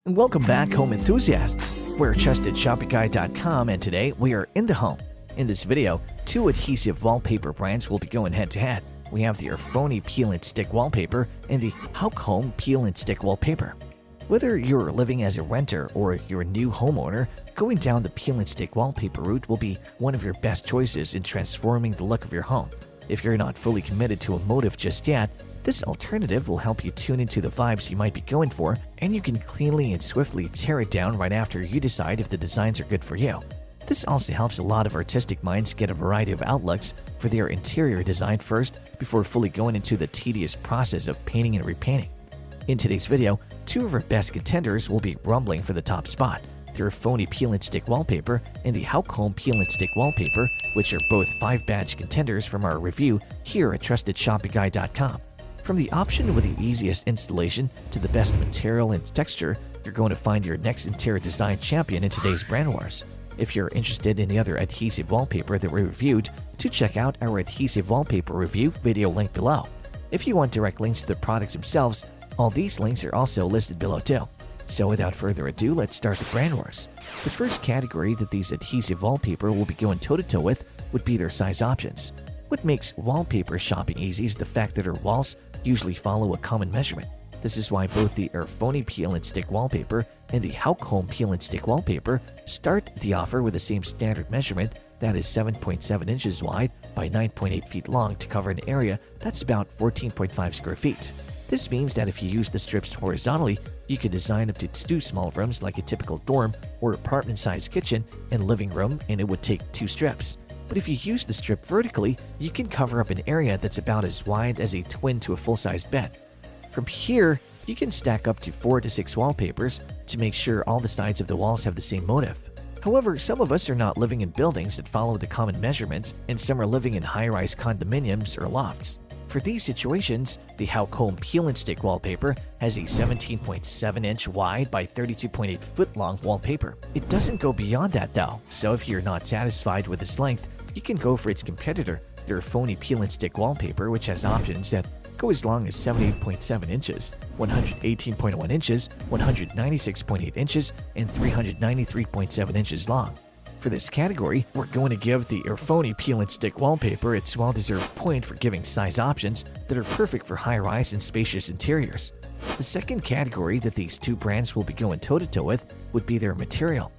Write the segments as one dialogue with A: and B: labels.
A: Welcome back, home enthusiasts. We're trustedshopperguide.com, and today we are in the home. In this video, two adhesive wallpaper brands will be going head-to-head. We have the Erfoni Peel and Stick Wallpaper and the HaokHome Peel and Stick Wallpaper. Whether you're living as a renter or you're a new homeowner, going down the peel and stick wallpaper route will be one of your best choices in transforming the look of your home. If you're not fully committed to a motif just yet, this alternative will help you tune into the vibes you might be going for, and you can cleanly and swiftly tear it down right after you decide if the designs are good for you. This also helps a lot of artistic minds get a variety of outlooks for their interior design first before fully going into the tedious process of painting and repainting. In today's video, two of our best contenders will be rumbling for the top spot: the Erfoni Peel and Stick Wallpaper and the HaokHome Peel and Stick Wallpaper, which are both 5-badge contenders from our review here at trustedshopperguide.com. From the option with the easiest installation to the best material and texture, you're going to find your next interior design champion in today's brand wars. If you're interested in the other adhesive wallpaper that we reviewed, to check out our adhesive wallpaper review video link below. If you want direct links to the products themselves, all these links are also listed below too. So without further ado, let's start the brand wars. The first category that these adhesive wallpaper will be going toe-to-toe with would be their size options. What makes wallpaper shopping easy is the fact that our walls usually follow a common measurement. This is why both the Erfoni Peel and Stick Wallpaper and the HaokHome Peel and Stick Wallpaper start the offer with the same standard measurement, that is 7.7 inches wide by 9.8 feet long, to cover an area that's about 14.5 square feet. This means that if you use the strips horizontally, you can design up to 2 small rooms like a typical dorm or apartment-sized kitchen and living room, and it would take 2 strips. But if you use the strip vertically, you can cover up an area that's about as wide as a twin to a full-sized bed. From here, you can stack up to 4 to 6 wallpapers to make sure all the sides of the walls have the same motif. However, some of us are not living in buildings that follow the common measurements, and some are living in high-rise condominiums or lofts. For these situations, the HaokHome Peel and Stick Wallpaper has a 17.7-inch wide by 32.8 foot long wallpaper. It doesn't go beyond that though, so if you're not satisfied with this length, you can go for its competitor, the Erfoni Peel and Stick Wallpaper, which has options that go as long as 78.7 inches, 118.1 inches, 196.8 inches, and 393.7 inches long. For this category, we're going to give the Erfoni Peel and Stick Wallpaper its well-deserved point for giving size options that are perfect for high-rise and spacious interiors. The second category that these two brands will be going toe-to-toe with would be their material.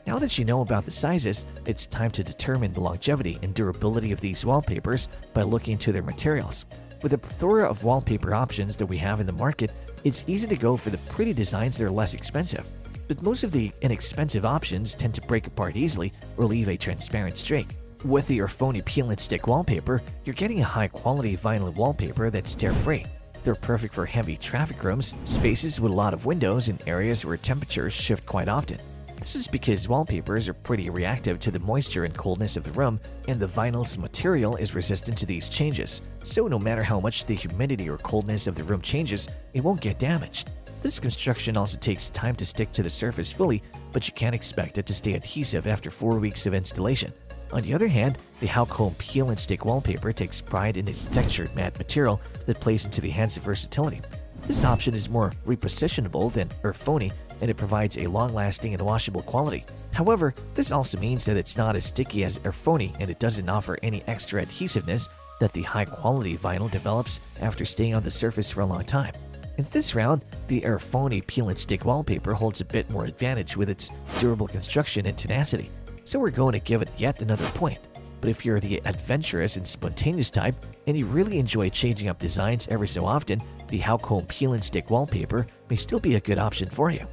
A: Now that you know about the sizes, it's time to determine the longevity and durability of these wallpapers by looking into their materials. With a plethora of wallpaper options that we have in the market, it's easy to go for the pretty designs that are less expensive. But most of the inexpensive options tend to break apart easily or leave a transparent streak. With the Erfoni Peel and Stick Wallpaper, you're getting a high-quality vinyl wallpaper that's tear-free. They're perfect for heavy traffic rooms, spaces with a lot of windows, and areas where temperatures shift quite often. This is because wallpapers are pretty reactive to the moisture and coldness of the room, and the vinyl's material is resistant to these changes. So no matter how much the humidity or coldness of the room changes, it won't get damaged. This construction also takes time to stick to the surface fully, but you can't expect it to stay adhesive after 4 weeks of installation. On the other hand, the HaokHome Peel and Stick Wallpaper takes pride in its textured matte material that plays into the hands of versatility. This option is more repositionable than Erfoni, and it provides a long-lasting and washable quality. However, this also means that it's not as sticky as Erfoni, and it doesn't offer any extra adhesiveness that the high-quality vinyl develops after staying on the surface for a long time. In this round, the Erfoni Peel and Stick Wallpaper holds a bit more advantage with its durable construction and tenacity, so we're going to give it yet another point. But if you're the adventurous and spontaneous type, and you really enjoy changing up designs every so often, the HaokHome Peel and Stick Wallpaper may still be a good option for you.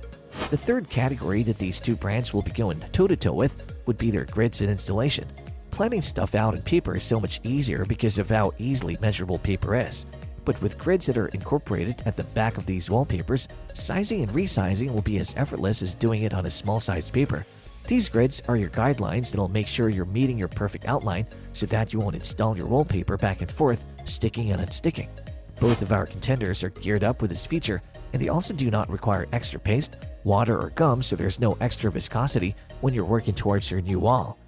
A: The third category that these two brands will be going toe-to-toe with would be their grids and installation. Planning stuff out in paper is so much easier because of how easily measurable paper is. But with grids that are incorporated at the back of these wallpapers, sizing and resizing will be as effortless as doing it on a small-sized paper. These grids are your guidelines that'll make sure you're meeting your perfect outline so that you won't install your wallpaper back and forth, sticking and unsticking. Both of our contenders are geared up with this feature, and they also do not require extra paste, water, or gum, so there's no extra viscosity when you're working towards your new wall.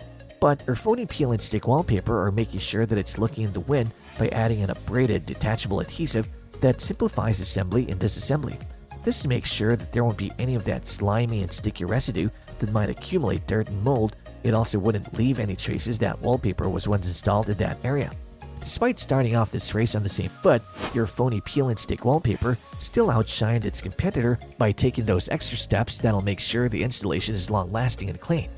A: But Erfoni Peel and Stick Wallpaper are making sure that it's looking in the wind by adding an abraded detachable adhesive that simplifies assembly and disassembly. This makes sure that there won't be any of that slimy and sticky residue that might accumulate dirt and mold. It also wouldn't leave any traces that wallpaper was once installed in that area. Despite starting off this race on the same foot, the Erfoni Peel and Stick Wallpaper still outshined its competitor by taking those extra steps that'll make sure the installation is long-lasting and clean.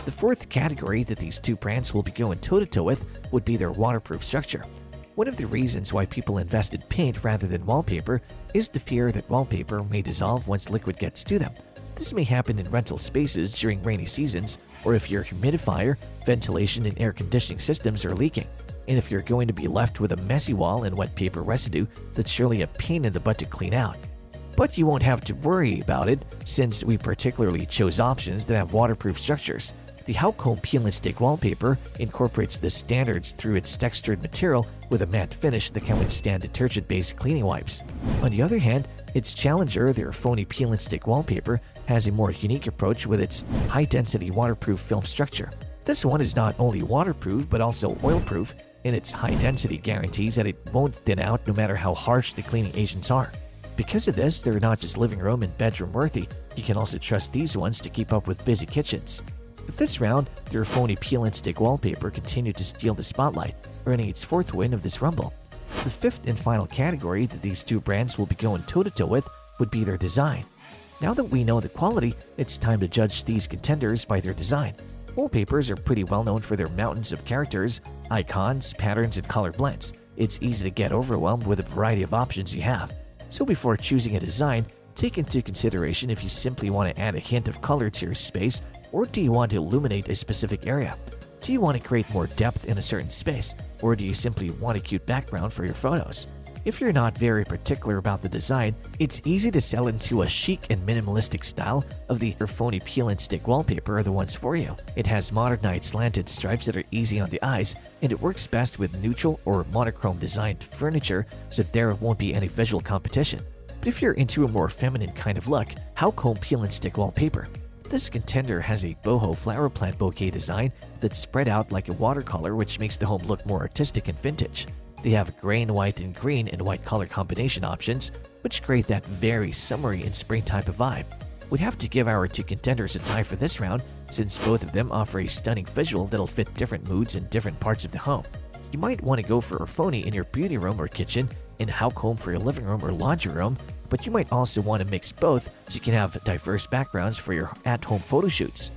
A: The fourth category that these two brands will be going toe-to-toe with would be their waterproof structure. One of the reasons why people invest in paint rather than wallpaper is the fear that wallpaper may dissolve once liquid gets to them. This may happen in rental spaces during rainy seasons, or if your humidifier, ventilation, and air conditioning systems are leaking. And if you're going to be left with a messy wall and wet paper residue, that's surely a pain in the butt to clean out. But you won't have to worry about it, since we particularly chose options that have waterproof structures. The HaokHome Peel and Stick Wallpaper incorporates the standards through its textured material with a matte finish that can withstand detergent-based cleaning wipes. On the other hand, its challenger, the Erfoni Peel and Stick Wallpaper, has a more unique approach with its high-density waterproof film structure. This one is not only waterproof but also oil-proof, and its high density guarantees that it won't thin out no matter how harsh the cleaning agents are. Because of this, they're not just living room and bedroom worthy, you can also trust these ones to keep up with busy kitchens. But this round, the Erfoni Peel and Stick Wallpaper continued to steal the spotlight, earning its fourth win of this rumble. The fifth and final category that these two brands will be going toe-to-toe with would be their design. Now that we know the quality, it's time to judge these contenders by their design. Wallpapers are pretty well known for their mountains of characters, icons, patterns, and color blends. It's easy to get overwhelmed with the variety of options you have. So before choosing a design, take into consideration if you simply want to add a hint of color to your space, or do you want to illuminate a specific area? Do you want to create more depth in a certain space, or do you simply want a cute background for your photos? If you're not very particular about the design, it's easy to sell into a chic and minimalistic style of the Erfoni Peel and Stick Wallpaper are the ones for you. It has modernized slanted stripes that are easy on the eyes, and it works best with neutral or monochrome designed furniture, so there won't be any visual competition. But if you're into a more feminine kind of look, HaokHome Peel and Stick Wallpaper. This contender has a boho flower plant bouquet design that's spread out like a watercolor, which makes the home look more artistic and vintage. They have gray and white color combination options, which create that very summery and spring type of vibe. We'd have to give our two contenders a tie for this round, since both of them offer a stunning visual that'll fit different moods in different parts of the home. You might want to go for Erfoni in your beauty room or kitchen, and HaokHome for your living room or laundry room, but you might also want to mix both so you can have diverse backgrounds for your at-home photo shoots.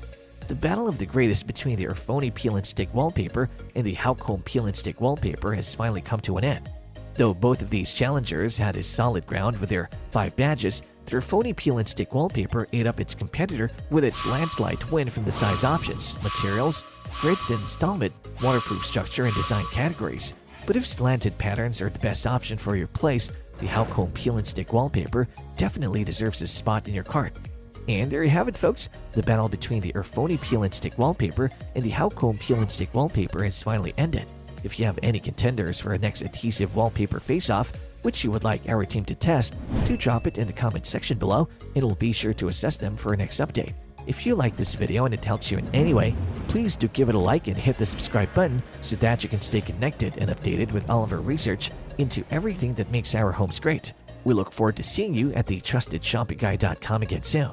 A: The battle of the greatest between the Erfoni Peel and Stick Wallpaper and the HaokHome Peel and Stick Wallpaper has finally come to an end. Though both of these challengers had a solid ground with their 5 badges, the Erfoni Peel and Stick Wallpaper ate up its competitor with its landslide win from the size options, materials, grids, installment, waterproof structure, and design categories. But if slanted patterns are the best option for your place, the HaokHome Peel and Stick Wallpaper definitely deserves a spot in your cart. And there you have it, folks. The battle between the Erfoni Peel and Stick Wallpaper and the HaokHome Peel and Stick Wallpaper has finally ended. If you have any contenders for our next adhesive wallpaper face-off, which you would like our team to test, do drop it in the comment section below, and we'll be sure to assess them for our next update. If you like this video and it helps you in any way, please do give it a like and hit the subscribe button so that you can stay connected and updated with all of our research into everything that makes our homes great. We look forward to seeing you at the TrustedShoppingGuide.com again soon.